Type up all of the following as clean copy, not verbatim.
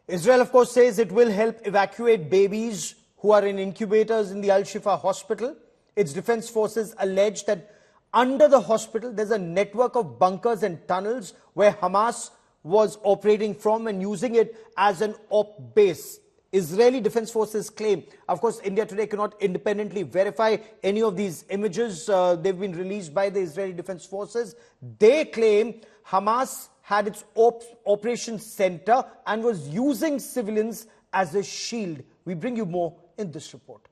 Israel, of course, says it will help evacuate babies who are in incubators in the Al-Shifa Hospital. Its defense forces allege that under the hospital, there's a network of bunkers and tunnels where Hamas was operating from and using it as an op base. Israeli defense forces claim, of course, India Today cannot independently verify any of these images. They've been released by the Israeli defense forces. They claim Hamas had its operations center and was using civilians as a shield. We bring you more in this report.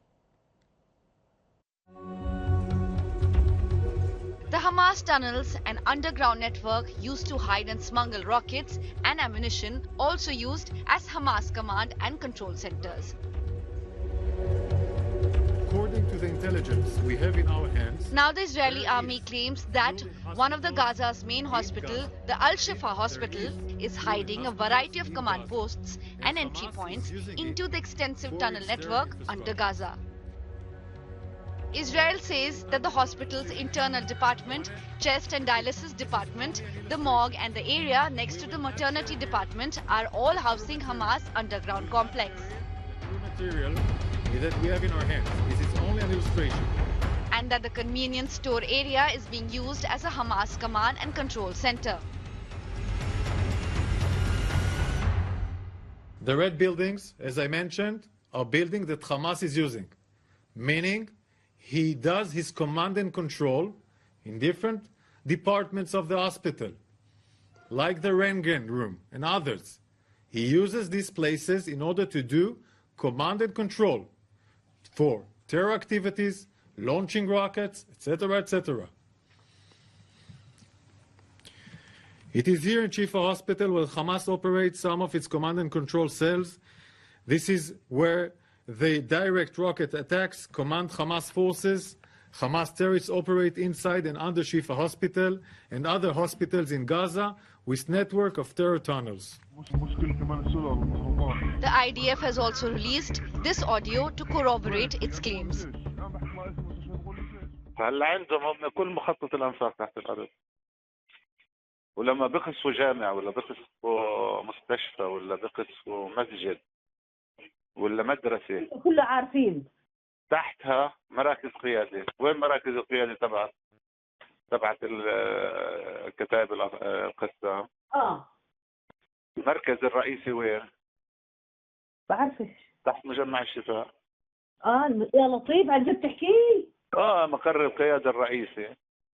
The Hamas tunnels, an underground network used to hide and smuggle rockets and ammunition, also used as Hamas command and control centers. According to the intelligence we have in our hands, now the Israeli army claims that one of the Gaza's main hospital, the Al-Shifa Hospital, is hiding a variety of command posts and entry points into the extensive tunnel network under Gaza. Israel says that the hospital's internal department, chest and dialysis department, the morgue and the area next to the maternity department are all housing Hamas underground complex. The material that we have in our hands is only an illustration. And that the convenience store area is being used as a Hamas command and control center. The red buildings, as I mentioned, are buildings that Hamas is using, meaning he does his command and control in different departments of the hospital, like the Röntgen room and others. He uses these places in order to do command and control for terror activities, launching rockets, etc., etc. It is here in Al-Shifa Hospital where Hamas operates some of its command and control cells. This is where the direct rocket attacks command Hamas forces. Hamas terrorists operate inside and under Al-Shifa Hospital and other hospitals in Gaza with network of terror tunnels. The IDF has also released this audio to corroborate its claims. هلا عندهم كل مخطط الانفاق تحت الارض ولما بقصفوا جامع ولا بقصفوا مستشفى ولا بقصفوا مسجد ولا مدرسه كله عارفين تحتها مراكز قياده. وين مراكز القياده تبعت الكتائب القسام؟ المركز الرئيسي وين؟ بعرفش تحت مجمع الشفاء. يا لطيف عن جد تحكي؟ مقر القياده الرئيسي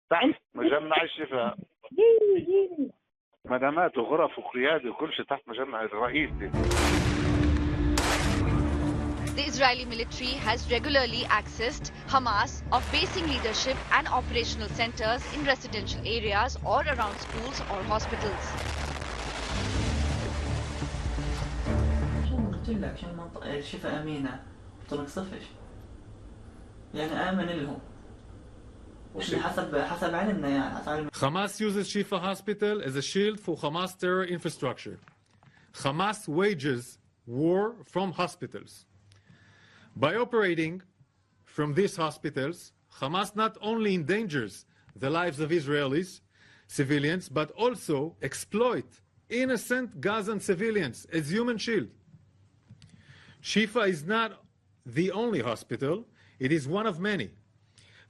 تحت مجمع الشفاء. مدامات وغرف وقياده وكل شيء تحت مجمع الرئيسي. The Israeli military has regularly accessed Hamas of basing leadership and operational centers in residential areas or around schools or hospitals. قلت لك عشان منطقة الشفا أمينة طرق صفش يعني آمن لهم حسب علمنا يعني حسب علم. Hamas uses Al-Shifa Hospital as a shield for Hamas terror infrastructure. Hamas wages war from hospitals. By operating from these hospitals, Hamas not only endangers the lives of Israelis, civilians, but also exploit innocent Gazan civilians as human shield. Shifa is not the only hospital, it is one of many.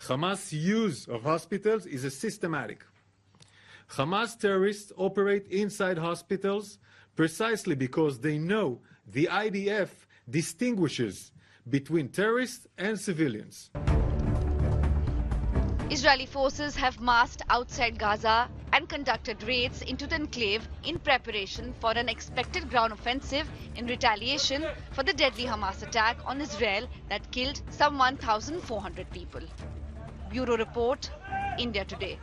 Hamas' use of hospitals is a systematic. Hamas terrorists operate inside hospitals precisely because they know the IDF distinguishes between terrorists and civilians. Israeli forces have massed outside Gaza and conducted raids into the enclave in preparation for an expected ground offensive in retaliation for the deadly Hamas attack on Israel that killed some 1,400 people. Bureau Report, India Today.